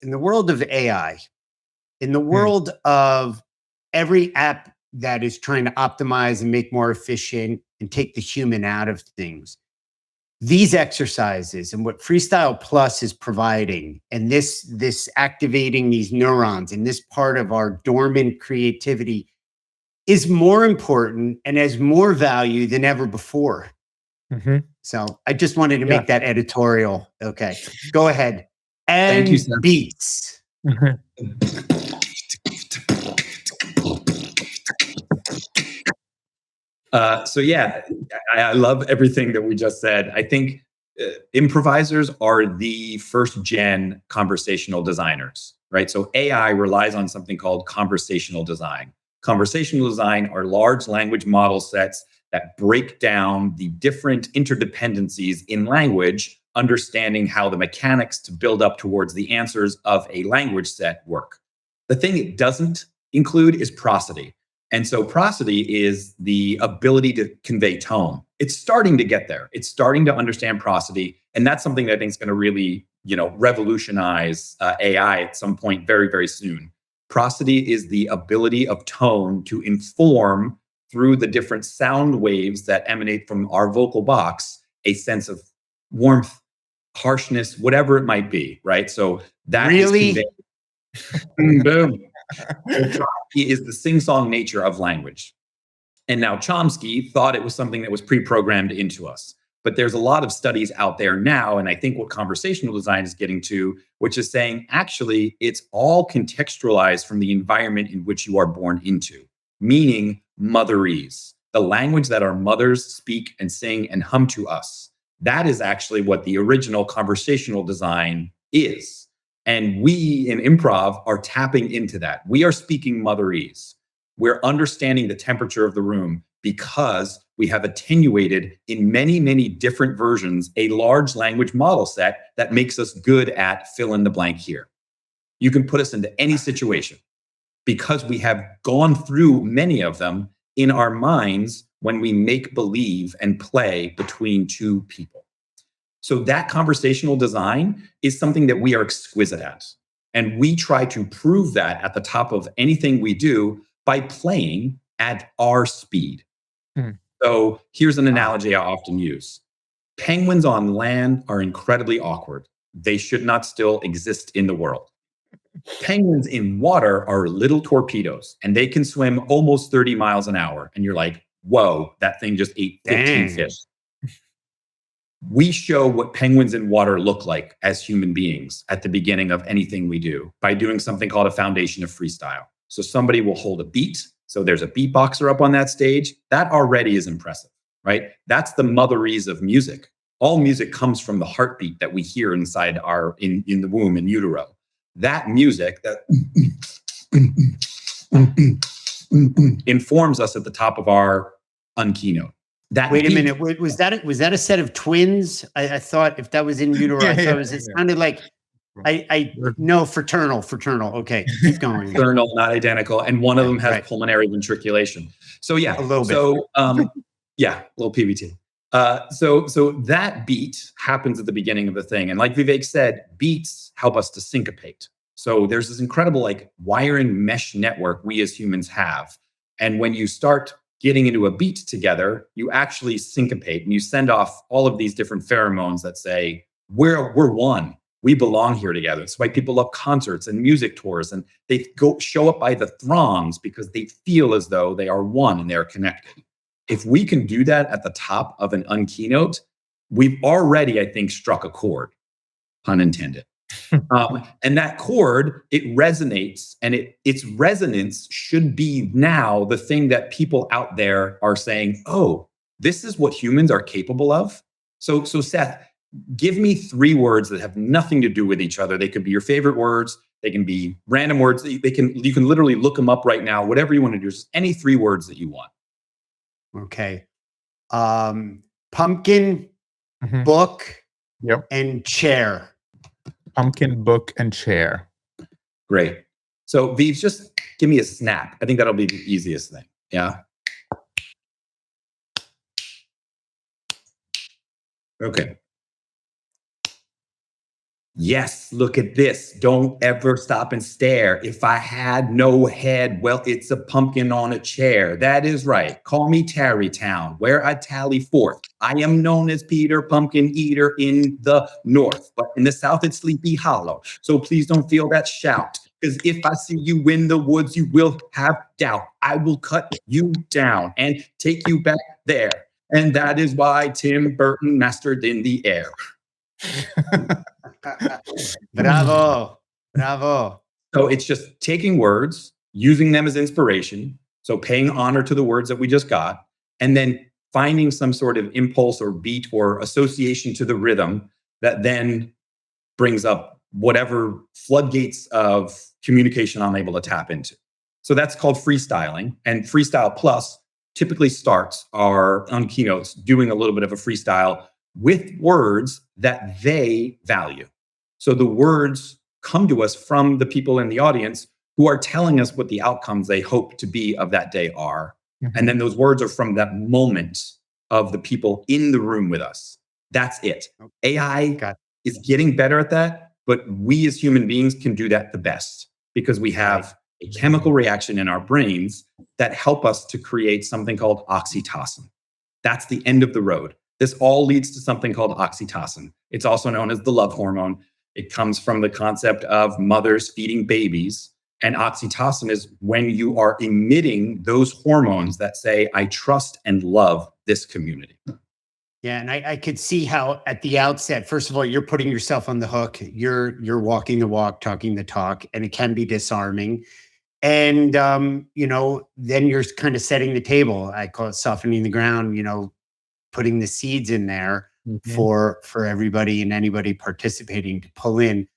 in the world of AI, in the Hmm. world of every app that is trying to optimize and make more efficient and take the human out of things, these exercises and what Freestyle Plus is providing, and this activating these neurons and this part of our dormant creativity is more important and has more value than ever before. Mhm. So I just wanted to Yeah. make that editorial. Okay, go ahead. And Thank you, Seth. beats. Mhm. So yeah, I love everything that we just said. I think improvisers are the first gen conversational designers, right? So AI relies on something called conversational design. Conversational design are large language model sets that break down the different interdependencies in language, understanding how the mechanics to build up towards the answers of a language set work. The thing it doesn't include is prosody. And so prosody is the ability to convey tone. It's starting to get there. It's starting to understand prosody. And that's something that I think is going to really, revolutionize AI at some point very, very soon. Prosody is the ability of tone to inform through the different sound waves that emanate from our vocal box, a sense of warmth, harshness, whatever it might be, right? So that is Really? conveyed. Boom. So Chomsky is the sing-song nature of language. And now Chomsky thought it was something that was pre-programmed into us. But there's a lot of studies out there now, and I think what conversational design is getting to, which is saying, actually, it's all contextualized from the environment in which you are born into, meaning motherese, the language that our mothers speak and sing and hum to us. That is actually what the original conversational design is. And we in improv are tapping into that. We are speaking motherese. We're understanding the temperature of the room because we have attenuated in many, many different versions a large language model set that makes us good at fill in the blank here. You can put us into any situation because we have gone through many of them in our minds when we make believe and play between two people. So that conversational design is something that we are exquisite at. And we try to prove that at the top of anything we do by playing at our speed. Hmm. So here's an analogy I often use. Penguins on land are incredibly awkward. They should not still exist in the world. Penguins in water are little torpedoes and they can swim almost 30 miles an hour. And you're like, whoa, that thing just ate 15 Dang. fish. We show what penguins in water look like as human beings at the beginning of anything we do by doing something called a foundation of freestyle. So somebody will hold a beat. So there's a beatboxer up on that stage. That already is impressive, right? That's the motherese of music. All music comes from the heartbeat that we hear inside our in the womb in utero. That music that informs us at the top of our Keynote. That Wait a beat, minute. Was that a set of twins? I thought if that was in utero, I thought it sounded like no, fraternal. Okay, keep going. Fraternal, not identical, and one of them has Right. pulmonary ventriculation. So yeah, A little bit. So yeah, a little PVT. So that beat happens at the beginning of the thing, and like Vivek said, beats help us to syncopate. So there's this incredible like wiring mesh network we as humans have, and when you start getting into a beat together, you actually syncopate and you send off all of these different pheromones that say we're one. We belong here together. It's why people love concerts and music tours, and they go show up by the throngs because they feel as though they are one and they're connected. If we can do that at the top of an Keynote, we've already, I think, struck a chord, pun intended. And that chord, it resonates, and its resonance should be now the thing that people out there are saying, oh, this is what humans are capable of. So Seth, give me 3 words that have nothing to do with each other. They could be your favorite words. They can be random words. You can literally look them up right now. Whatever you want to do, just any 3 words that you want. Okay. Pumpkin, book, Yep. and chair. Pumpkin, book, and chair. Great. So Viv, just give me a snap. I think that'll be the easiest thing. Yeah. Okay. Yes, look at this. Don't ever stop and stare. If I had no head, well, it's a pumpkin on a chair. That is right. Call me Tarrytown, where I tally forth. I am known as Peter Pumpkin Eater in the north, but in the south it's Sleepy Hollow. So please don't feel that shout, because if I see you in the woods, you will have doubt. I will cut you down and take you back there. And that is why Tim Burton mastered in the air. Bravo. Bravo. So it's just taking words, using them as inspiration. So paying honor to the words that we just got, and then finding some sort of impulse or beat or association to the rhythm that then brings up whatever floodgates of communication I'm able to tap into. So that's called freestyling. And Freestyle Plus typically starts on keynotes doing a little bit of a freestyle with words that they value. So the words come to us from the people in the audience who are telling us what the outcomes they hope to be of that day are. Mhm. And then those words are from that moment of the people in the room with us. That's it. AI is getting better at that, but we as human beings can do that the best because we have a chemical reaction in our brains that help us to create something called oxytocin. That's the end of the road. This all leads to something called oxytocin. It's also known as the love hormone. It comes from the concept of mothers feeding babies. And oxytocin is when you are emitting those hormones that say, I trust and love this community. Yeah, and I could see how at the outset, first of all, you're putting yourself on the hook. You're walking the walk, talking the talk, and it can be disarming. And then you're kind of setting the table. I call it softening the ground, putting the seeds in there Mhm. for everybody and anybody participating to pull in.